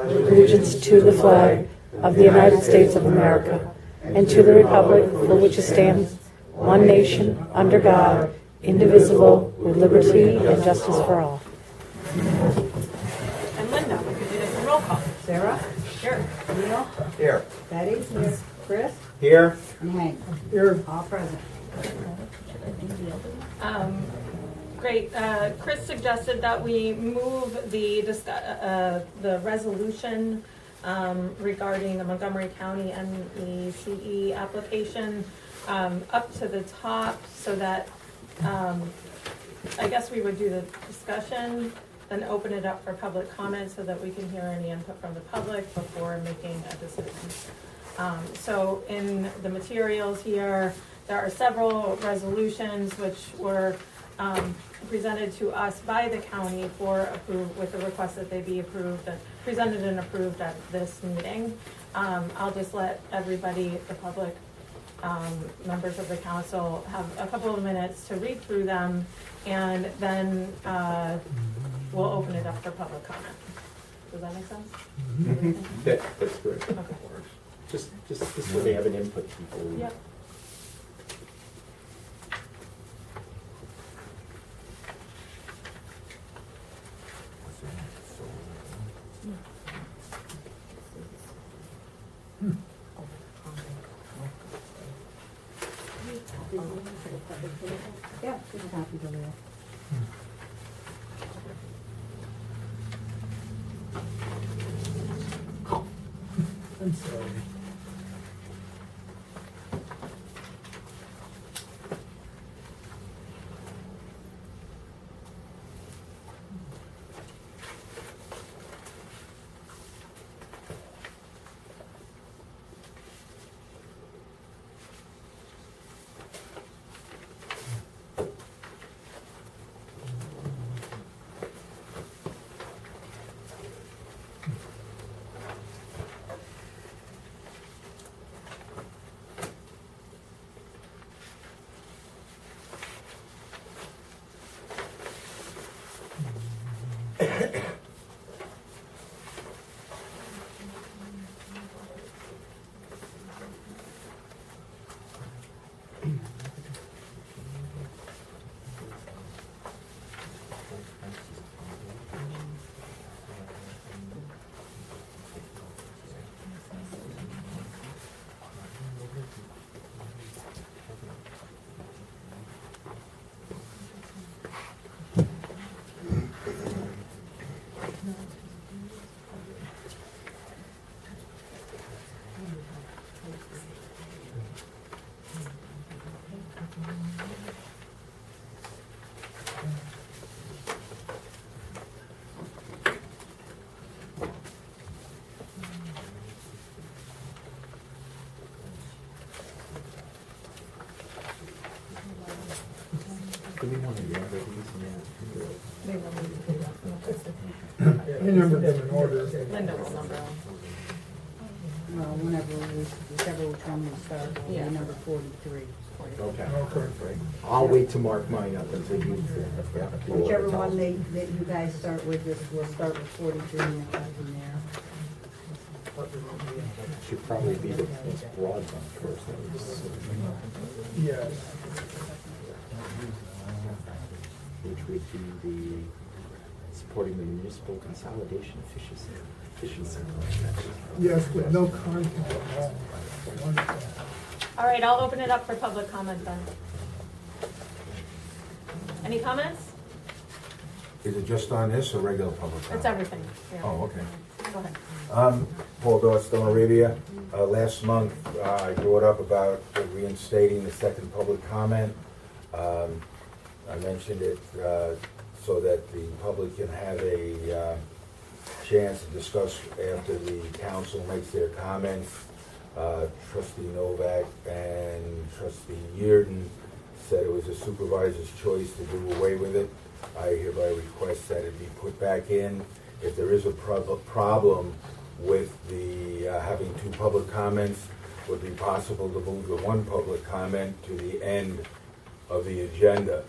allegiance to the flag of the United States of America and to the republic for which it stands, one nation, under God, indivisible, with liberty and justice for all. And Linda, we could do this in roll call. Sarah? Here. Neil? Here. Betty? Here. Chris? Here. And Hank? Here. All present. Great. Chris suggested that we move the resolution regarding the Montgomery County MECE application up to the top so that I guess we would do the discussion, then open it up for public comment so that we can hear any input from the public before making a decision. So in the materials here, there are several resolutions which were presented to us by the county for approve with the request that they be approved and presented and approved at this meeting. I'll just let everybody, the public, members of the council, have a couple of minutes to read through them, and then we'll open it up for public comment. Does that make sense? That's great. Okay. Just so they have an input before we. Yep. Yeah, just a copy to there. I'm sorry. Do we want to gather these You number them in order. Linda will number them. Well, whichever which one we start, will Yeah. be number 43. Okay. Okay. I'll wait to mark mine up until you. Yeah, do all the Whichever tells. one that you guys start with, we'll start with 43 and go from there. Should probably be the most broad one first. Yes. Which would be the supporting the municipal consolidation efficiency. Yes, with no content at all. Wonderful. All right, I'll open it up for public comment then. Any comments? Is it just on this or regular public It's comment? everything. Yeah. Oh, okay. Go ahead. Paul Dorstone, Arabia. Last month, I brought up about reinstating the second public comment. I mentioned it so that the public can have a chance to discuss after the council makes their comments. Trustee Novak and Trustee Yearden said it was a supervisor's choice to do away with it. I hereby request that it be put back in. If there is a problem with the having two public comments, would be possible to move the one public comment to the end of the agenda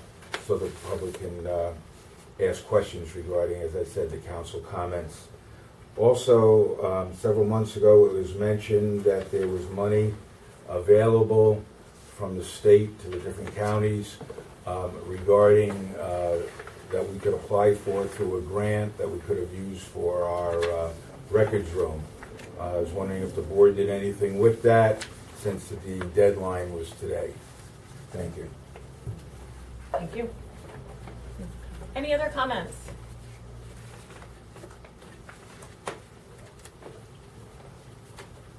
so the public can ask questions regarding, as I said, the council comments. Also, several months ago, it was mentioned that there was money available from the state to the different counties regarding that we could apply for through a grant that we could have used for our records room. I was wondering if the board did anything with that since the deadline was today. Thank you. Thank you. Any other comments?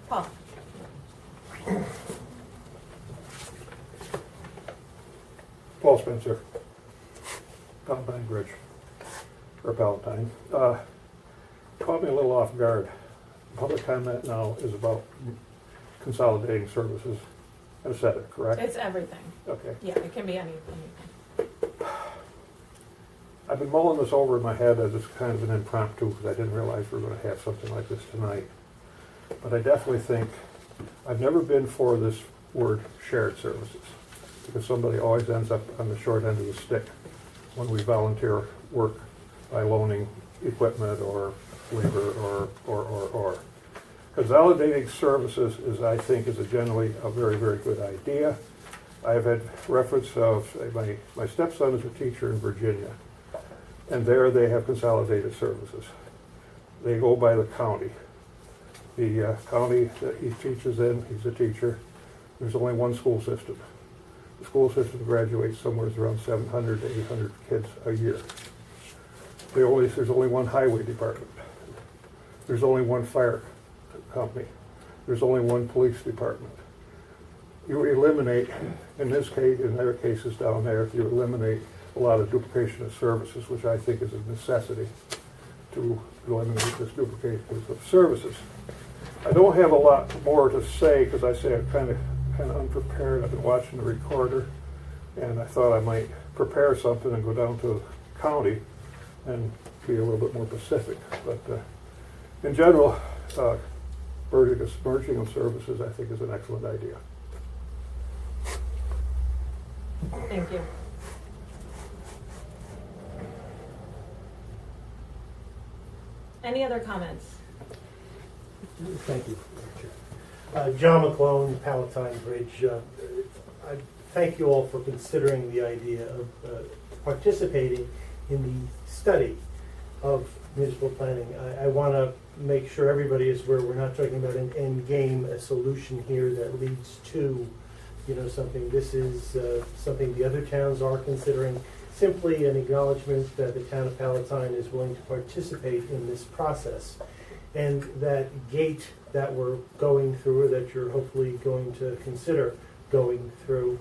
Paul? Paul Spencer, Palatine Bridge, or Palatine. Caught me a little off guard. Public comment now is about consolidating services. I said it, correct? It's everything. Okay. Yeah, it can be anything. I've been mulling this over in my head as it's kind of an impromptu because I didn't realize we were going to have something like this tonight. But I definitely think, I've never been for this word shared services because somebody always ends up on the short end of the stick when we volunteer work by loaning equipment or labor or. Consolidating services is, I think, is generally a very, very good idea. I've had reference of, my stepson is a teacher in Virginia, and there they have consolidated services. They go by the county. The county that he teaches in, he's a teacher, there's only one school system. The school system graduates somewhere around 700 to 800 kids a year. There's only one highway department. There's only one fire company. There's only one police department. You eliminate, in this case, in other cases down there, you eliminate a lot of duplication of services, which I think is a necessity to eliminate this duplication of services. I don't have a lot more to say because I say I'm kind of unprepared. I've been watching the recorder, and I thought I might prepare something and go down to the county and be a little bit more specific. But in general, merging of services, I think, is an excellent idea. Thank you. Any other comments? Thank you, Chair. John McClone, Palatine Bridge. I thank you all for considering the idea of participating in the study of municipal planning. I want to make sure everybody is aware we're not talking about an end game, a solution here that leads to, something. This is something the other towns are considering. Simply an acknowledgement that the town of Palatine is willing to participate in this process. And that gate that we're going through, or that you're hopefully going to consider going through,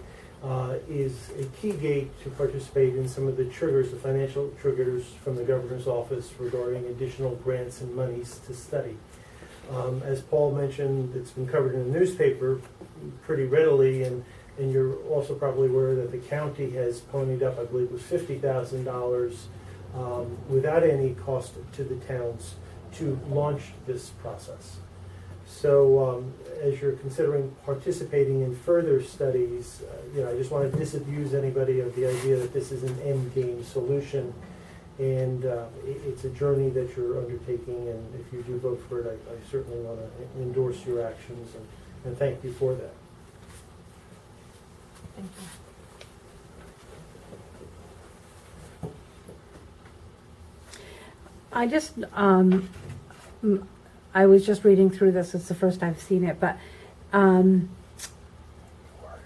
is a key gate to participate in some of the triggers, the financial triggers from the governor's office regarding additional grants and monies to study. As Paul mentioned, it's been covered in the newspaper pretty readily, and you're also probably aware that the county has ponied up, I believe it was $50,000 without any cost to the towns to launch this process. So as you're considering participating in further studies, I just want to disabuse anybody of the idea that this is an end game solution. And it's a journey that you're undertaking, and if you do vote for it, I certainly want to endorse your actions and thank you for that. Thank you. I was just reading through this. It's the first I've seen it, but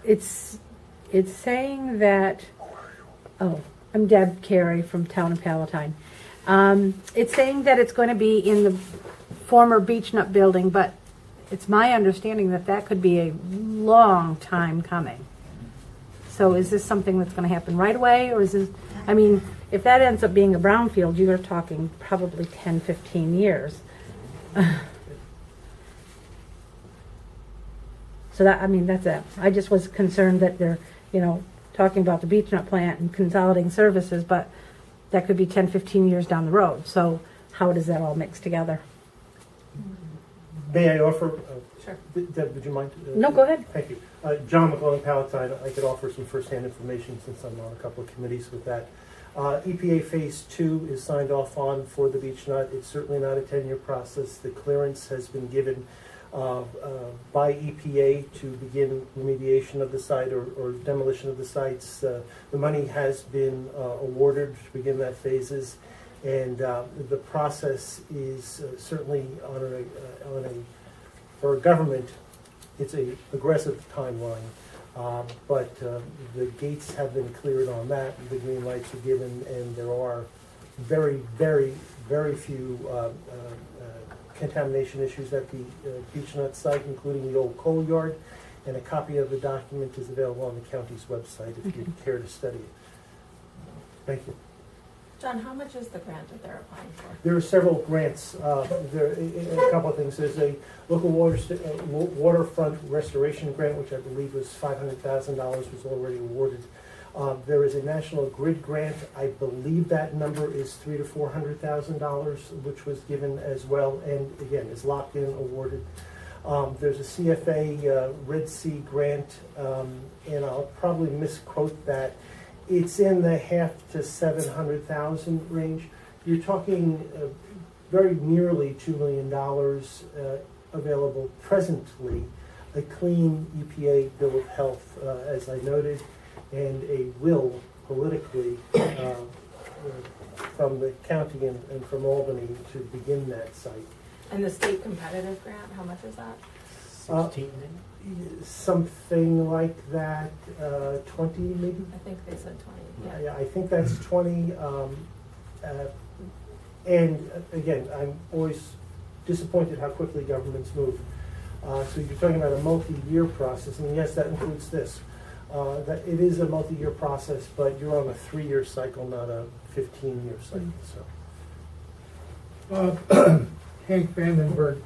it's saying that. Oh, I'm Deb Carey from Town of Palatine. It's saying that it's going to be in the former Beech Nut building, but it's my understanding that that could be a long time coming. So is this something that's going to happen right away, or is this? I mean, if that ends up being a brownfield, you're talking probably 10, 15 years. So that's it. I just was concerned that they're, talking about the beech nut plant and consolidating services, but that could be 10, 15 years down the road. So how does that all mix together? May I offer? Sure. Deb, would you mind? No, go ahead. Thank you. John McClellan, Palatine. I could offer some firsthand information since I'm on a couple of committees with that. EPA Phase 2 is signed off on for the beech nut. It's certainly not a 10-year process. The clearance has been given by EPA to begin remediation of the site or demolition of the sites. The money has been awarded to begin that phases, and the process is certainly for a government, it's a aggressive timeline. But the gates have been cleared on that, the green lights are given, and there are very, very, very few contamination issues at the beech nut site, including the old coal yard, and a copy of the document is available on the county's website if you care to study it. Thank you. John, how much is the grant that they're applying for? There are several grants. There a couple of things. There's a local waterfront restoration grant, which I believe was $500,000, was already awarded. There is a National Grid grant. I believe that number is $300,000 to $400,000, which was given as well, and again is locked in, awarded. There's a CFA Red Sea grant, and I'll probably misquote that. It's in the $500,000 to $700,000 range. You're talking very nearly $2 million available presently, a clean EPA bill of health, as I noted, and a will politically from the county and from Albany to begin that site. And the state competitive grant, how much is that? 16 something like that, 20 maybe? I think they said 20, Yeah, I think that's 20. And again, I'm always disappointed how quickly governments move. So you're talking about a multi-year process, and yes, that includes this. That it is a multi-year process, but you're on a 3-year cycle, not a 15-year cycle. So. Hank Vandenberg.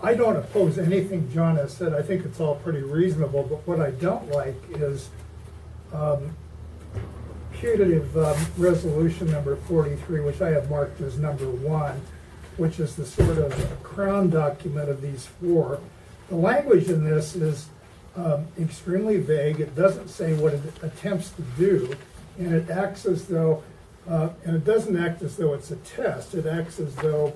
I don't oppose anything John has said. I think it's all pretty reasonable, but what I don't like is putative resolution number 43, which I have marked as number 1, which is the sort of crown document of these 4. The language in this is extremely vague. It doesn't say what it attempts to do, and it acts as though, and it doesn't act as though it's a test. It acts as though,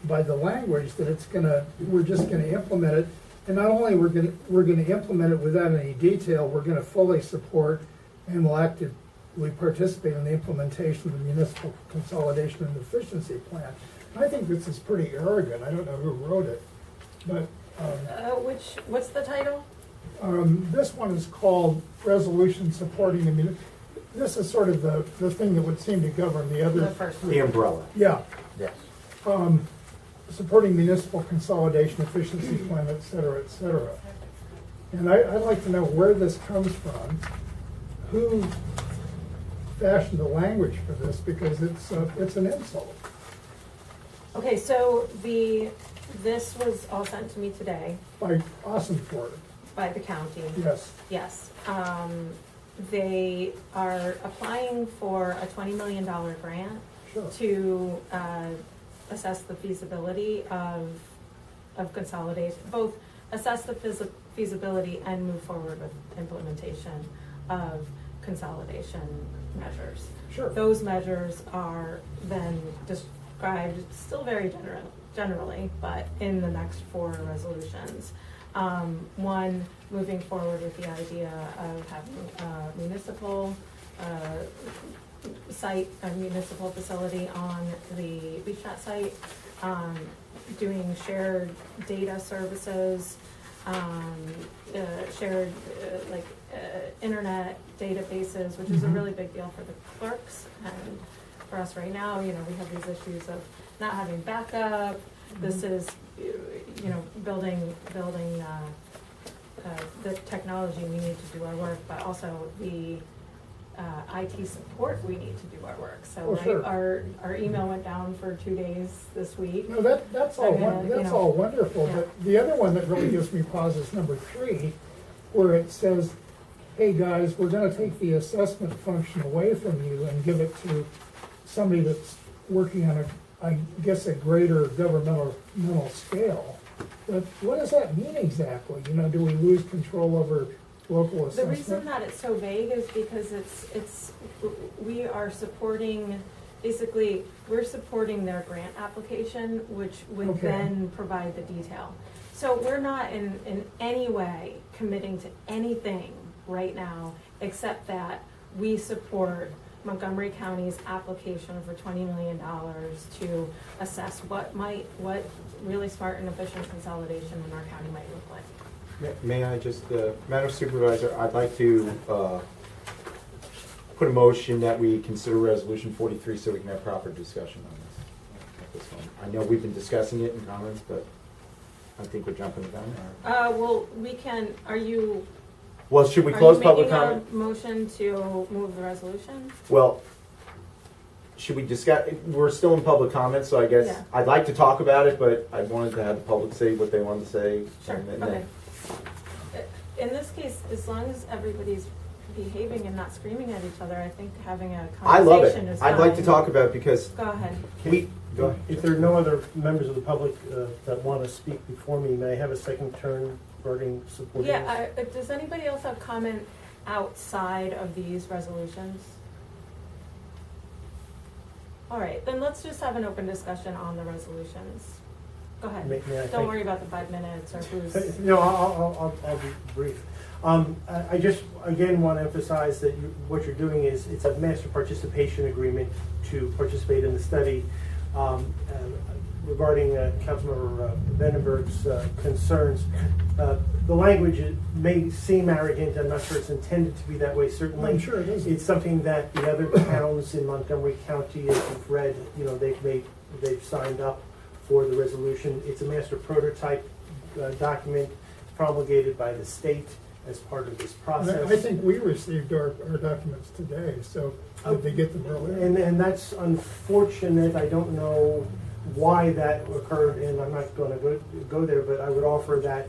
by the language, that we're just gonna implement it, and not only we're gonna implement it without any detail, we're gonna fully support and will actively participate in the implementation of the municipal consolidation and efficiency plan. I think this is pretty arrogant. I don't know who wrote it, but what's the title? this one is called Resolution Supporting the This is sort of the thing that would seem to govern the other. The first one. The umbrella, Yeah. yes. Supporting municipal consolidation, efficiency plan, et cetera, et cetera. And I'd like to know where this comes from, who fashioned the language for this, because it's an insult. Okay, so this was all sent to me today By Ossenford, by the county. yes. Yes. They are applying for a $20 million grant Sure. to assess the feasibility of consolidation, both assess the feasibility and move forward with implementation of consolidation measures. Sure. Those measures are then described still very generally, but in the next 4 resolutions. One, moving forward with the idea of having a municipal site, a municipal facility on the beachfront site, doing shared data services, shared internet databases, which is a really big deal for the clerks and for us right now. You know, we have these issues of not having backup. This is, building the technology we need to do our work, but also the IT support we need to do our work. So Oh, sure. our email went down for 2 days this week. No, that's all all wonderful, yeah. but the other one that really gives me pause is number 3, where it says, hey guys, we're gonna take the assessment function away from you and give it to somebody that's working on a greater governmental scale. But what does that mean exactly? Do we lose control over local The reason assessment? that it's so vague is because we are supporting, basically, we're supporting their grant application, which would Okay. then provide the detail. So we're not in any way committing to anything right now, except that we support Montgomery County's application for $20 million to assess what really smart and efficient consolidation in our county might look like. May I just, Madam Supervisor, I'd like to put a motion that we consider Resolution 43 so we can have proper discussion on this at this moment. I know we've been discussing it in comments, but I think we're jumping the gun. Well, we can, Well, should we are close you public making comment? a motion to move the resolution? Well, should we discuss, we're still in public comment, so I guess, Yeah. I'd like to talk about it, but I wanted to have the public say what they wanted to say. Sure, and then- okay. In this case, as long as everybody's behaving and not screaming at each other, I think having a I love conversation it. is fine. I'd like to talk about it because Go ahead. go ahead. If there are no other members of the public that want to speak before me, may I have a second turn regarding supporting this? Yeah, does anybody else have comment outside of these resolutions? All right, then let's just have an open discussion on the resolutions. Go ahead. May I Don't thank- worry about the 5 minutes or who's. No, I'll be brief. I just, again, want to emphasize that what you're doing is, it's a master participation agreement to participate in the study. Regarding Councilmember Vandenberg's concerns, the language may seem arrogant. I'm not sure it's intended to be that way, certainly. I'm sure it isn't. It's something that the other towns in Montgomery County, as you've read, they've signed up for the resolution. It's a master prototype document promulgated by the state as part of this process. I think we received our documents today, so did they get them earlier? And that's unfortunate. I don't know why that occurred, and I'm not going to go there, but I would offer that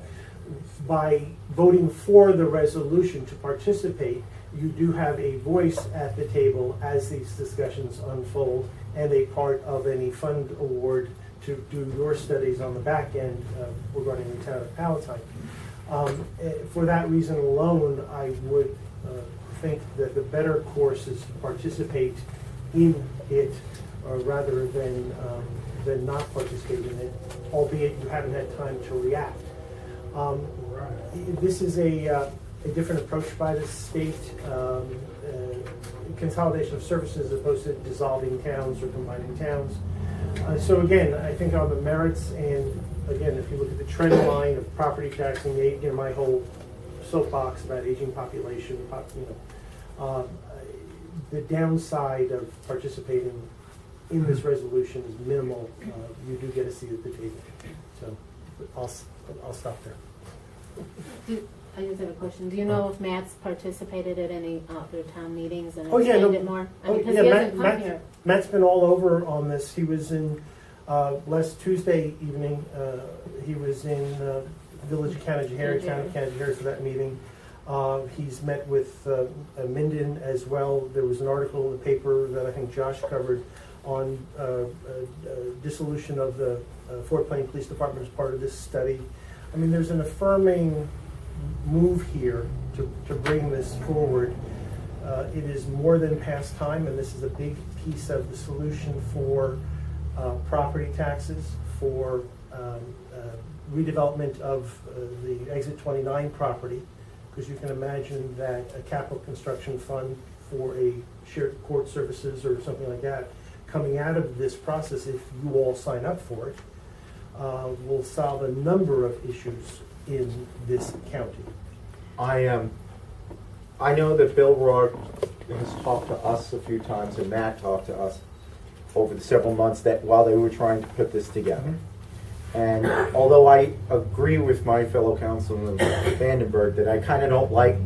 by voting for the resolution to participate, you do have a voice at the table as these discussions unfold and a part of any fund award to do your studies on the back end regarding the town of Palatine. For that reason alone, I would think that the better course is to participate in it rather than not participate in it, albeit you haven't had time to react. This is a different approach by the state, consolidation of services as opposed to dissolving towns or combining towns. So again, I think on the merits, and again, if you look at the trend line of property taxing, my whole soapbox about aging population, the downside of participating in this resolution is minimal. You do get a seat at the table. So I'll stop there. I just have a question. Do you know if Matt's participated at any other town meetings and Oh, yeah, explained no. it more? Oh, Because yeah, he hasn't come Matt- here. Matt's been all over on this. He was in, last Tuesday evening, he was in Village of Canajoharie, Town of Canajoharie for that meeting. He's met with Minden as well. There was an article in the paper that I think Josh covered on dissolution of the Fort Plain Police Department as part of this study. I mean, there's an affirming move here to bring this forward. It is more than past time, and this is a big piece of the solution for property taxes, for redevelopment of the Exit 29 property, because you can imagine that a capital construction fund for a shared court services or something like that coming out of this process, if you all sign up for it, will solve a number of issues in this county. I know that Bill Rourke has talked to us a few times, and Matt talked to us over the several months that while they were trying to put this together. And although I agree with my fellow councilman Vandenberg that I kind of don't like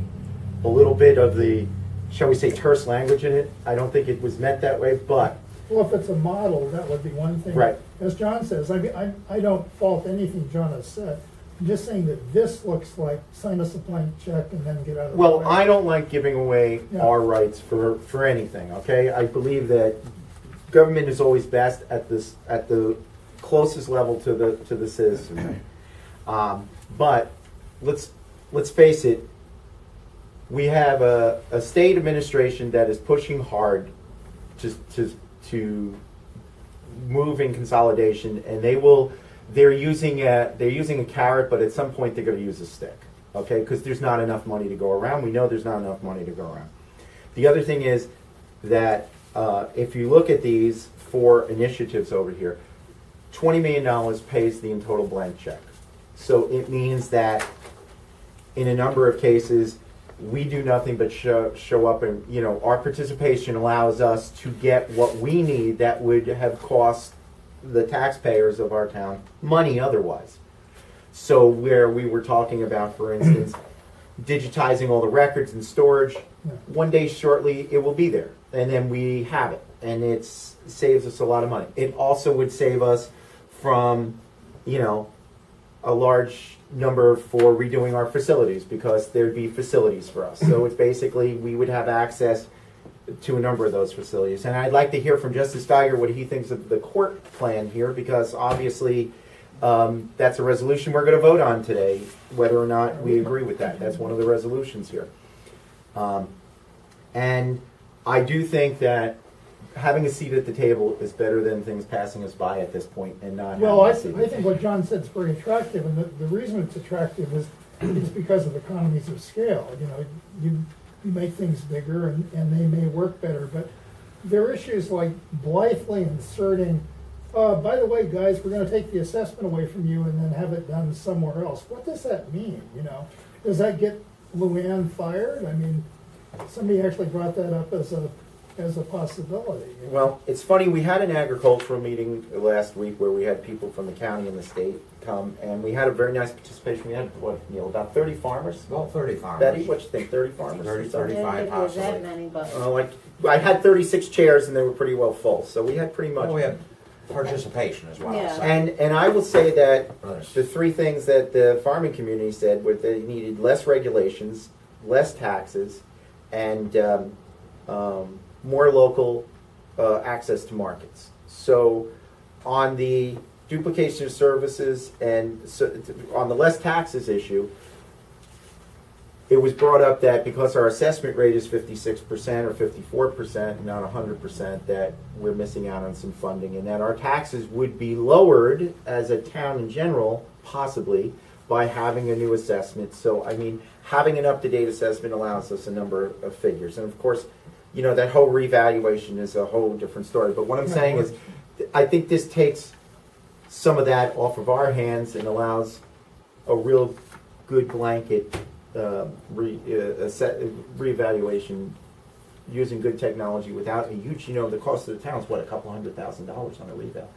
a little bit of the, shall we say, terse language in it, I don't think it was meant that way, but Well, if it's a model, that would be one thing. Right. As John says, I don't fault anything John has said. I'm just saying that this looks like sign us a blank check and then get out of the way. well, I don't like giving away Yeah. our rights for anything, okay? I believe that government is always best at the closest level to the citizen. But let's face it, we have a state administration that is pushing hard to move in consolidation, and they're using a carrot, but at some point they're going to use a stick, okay? Because there's not enough money to go around. We know there's not enough money to go around. The other thing is that if you look at these 4 initiatives over here, $20 million pays the in total blank check. So it means that in a number of cases, we do nothing but show up, and our participation allows us to get what we need that would have cost the taxpayers of our town money otherwise. So where we were talking about, for instance, digitizing all the records and storage, one day shortly it will be there, and then we have it, and it saves us a lot of money. It also would save us from, a large number for redoing our facilities, because there'd be facilities for us. So it's basically, we would have access to a number of those facilities. And I'd like to hear from Justice Geiger what he thinks of the court plan here, because obviously that's a resolution we're going to vote on today, whether or not we agree with that. That's one of the resolutions here. And I do think that having a seat at the table is better than things passing us by at this point and not Well, I having a seat. think what John said is very attractive, and the reason it's attractive is because of economies of scale. You make things bigger and they may work better, but there are issues like blithely inserting, by the way, guys, we're gonna take the assessment away from you and then have it done somewhere else. What does that mean, Does that get Luann fired? I mean, somebody actually brought that up as a possibility. Well, it's funny, we had an agricultural meeting last week where we had people from the county and the state come, and we had a very nice participation. We had, Neil, about 30 farmers? About 30 farmers. Betty, what you think, 30 farmers? 30, I 35 didn't think it was that possibly. many, but I had 36 chairs and they were pretty well full, so we had pretty much. Well, we had participation as well. Yeah. so. And I will say that Yes. the 3 things that the farming community said were they needed less regulations, less taxes, and more local access to markets. So on the duplication of services and on the less taxes issue, it was brought up that because our assessment rate is 56% or 54%, not 100%, that we're missing out on some funding, and that our taxes would be lowered as a town in general, possibly, by having a new assessment. So, I mean, having an up-to-date assessment allows us a number of figures. And of course, that whole revaluation is a whole different story. But what I'm saying is, I think this takes some of that off of our hands and allows a real good blanket reevaluation using good technology without a huge, the cost of the town is what, a couple $100,000 on a reval.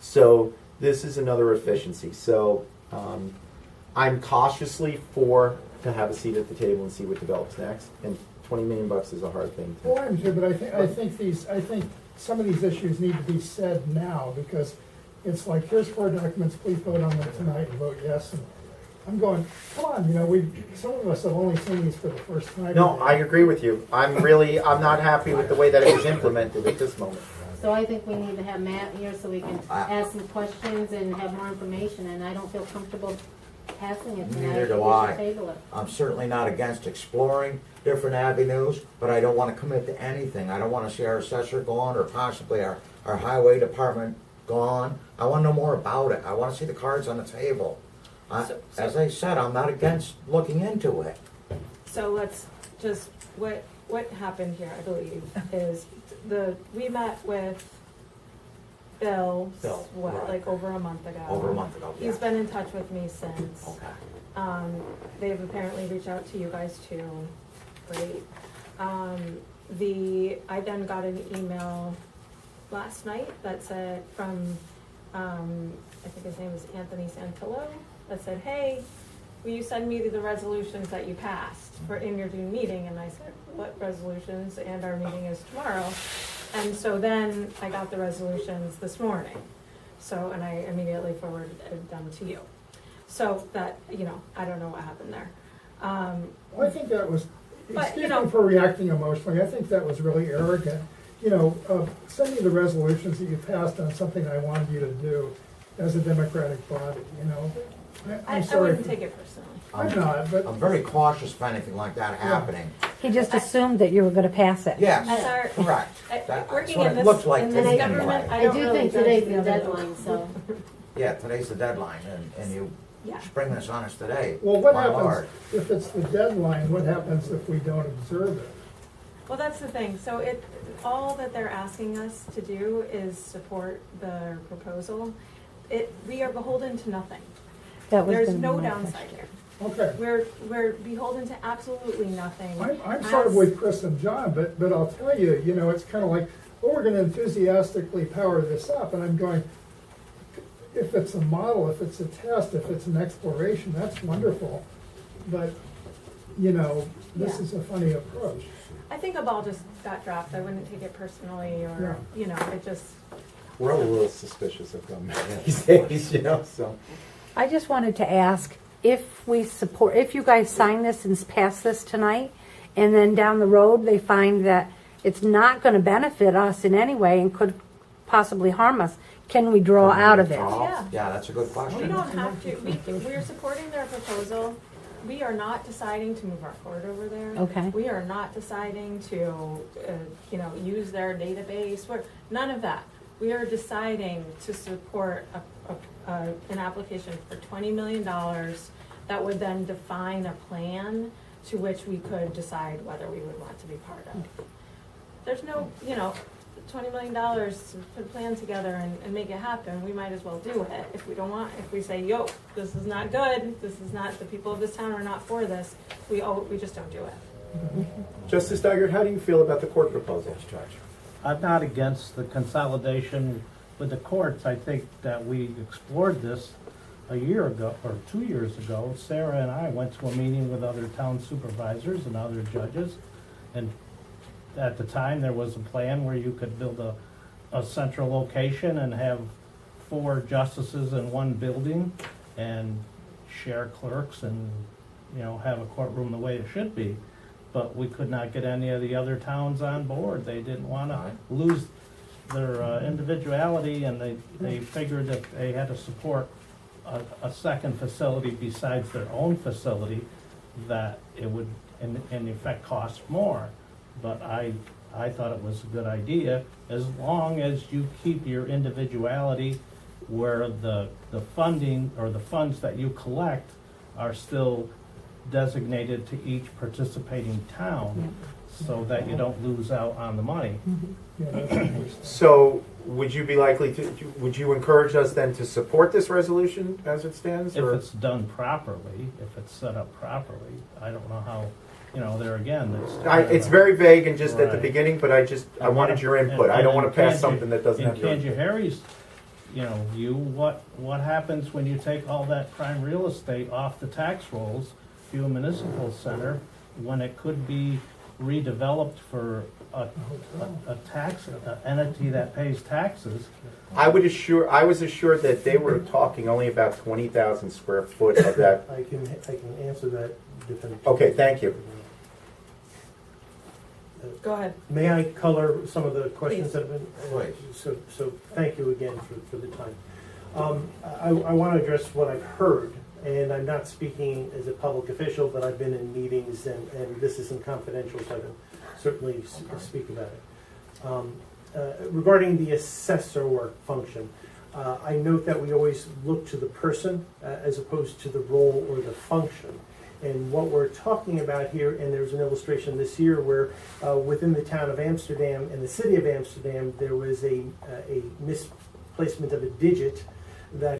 So this is another efficiency. So I'm cautiously for to have a seat at the table and see what develops next. And $20 million is a hard thing to. Well, I'm too, but I think some of these issues need to be said now, because it's like, here's 4 documents, please vote on them tonight and vote yes. And I'm going, come on, some of us have only seen these for the first time. No, I agree with you. I'm not happy with the way that it was implemented at this moment. so I think we need to have Matt here so we can ask some questions and have more information, and I don't feel comfortable passing it tonight. Neither do We should I. table it. I'm certainly not against exploring different avenues, but I don't want to commit to anything. I don't want to see our assessor gone or possibly our highway department gone. I want to know more about it. I want to see the cards on the table. As I said, I'm not against looking into it. So let's just, what happened here, I believe, is we met with Bill, right. like over a month ago. Over a month ago, He's yeah. been in touch with me since. Okay. They've apparently reached out to you guys too. Great. I then got an email last night that said from, I think his name is Anthony Santillo, that said, hey, will you send me the resolutions that you passed in your June meeting? And I said, what resolutions? And our meeting is tomorrow. And so then I got the resolutions this morning. So, and I immediately forwarded them to you. So that, I don't know what happened there. I think that was, But, excuse me for reacting emotionally, I think that was really arrogant. Send me the resolutions that you passed on something I wanted you to do, as a democratic body, you know? I I'm sorry. wouldn't take it personally. I'm not, but. I'm very cautious of anything like that happening. He just assumed that you were gonna pass it. Yes, Sorry. correct. I- That's working what in it this- looks like in to this me government, anyway. I don't do really think judge today's the the other deadline, so. Yeah, today's the deadline, and you Yeah. spring this on us today. Well, what My happens, Lord. if it's the deadline, what happens if we don't observe it? Well, that's the thing. So all that they're asking us to do is support the proposal. We are beholden to nothing. That was There's gonna be no my downside question. here. Okay. We're beholden to absolutely nothing. I'm sort of with Chris and John, but I'll tell you, you know, it's kind of like, oh, we're gonna enthusiastically power this up, and I'm going, if it's a model, if it's a test, if it's an exploration, that's wonderful. But, you know, this Yeah. is a funny approach. I think a ball just got dropped. I wouldn't take it personally, or you know, it just. We're all a little suspicious of them these days, you know, so. I just wanted to ask if you guys sign this and pass this tonight, and then down the road they find that it's not going to benefit us in any way and could possibly harm us, can we draw out of it? Yeah. Yeah, that's a good We question. don't have to. We're supporting their proposal. We are not deciding to move our court over there. Okay. We are not deciding to, use their database. None of that. We are deciding to support an application for $20 million that would then define a plan to which we could decide whether we would want to be part of. There's no, $20 million to put a plan together and make it happen. We might as well do it. If we don't want, if we say, yo, this is not good, this is not, the people of this town are not for this, we just don't do it. Justice Duggar, how do you feel about the court proposal? I'm not against the consolidation with the courts. I think that we explored this a year ago, or 2 years ago. Sarah and I went to a meeting with other town supervisors and other judges, and at the time, there was a plan where you could build a central location and have 4 justices in one building and share clerks and, have a courtroom the way it should be. But we could not get any of the other towns on board. They didn't want to lose their individuality, and they figured that they had to support a second facility besides their own facility, that it would in effect cost more. But I thought it was a good idea, as long as you keep your individuality, where the funding or the funds that you collect are still designated to each participating town, so that you don't lose out on the money. Yeah, that's interesting. So would you be likely would you encourage us then to support this resolution as it stands? If Or? it's done properly, if it's set up properly, I don't know how, there again, It's very vague and just at the Right. beginning, but I wanted your input. I don't want to pass something that doesn't have your In Kanji input. Harry's, what happens when you take all that prime real estate off the tax rolls, to a municipal center, when it could be redeveloped for a tax entity that pays taxes? I was assured that they were talking only about 20,000 square foot of that. I can answer that definitively. Okay, thank you. Go ahead. May I color some of the questions that have been? Please. So thank you again for the time. I want to address what I've heard, and I'm not speaking as a public official, but I've been in meetings, and this isn't confidential, so I can certainly speak about it. Regarding the assessor function, I note that we always look to the person as opposed to the role or the function. And what we're talking about here, and there's an illustration this year where within the town of Amsterdam and the city of Amsterdam, there was a misplacement of a digit that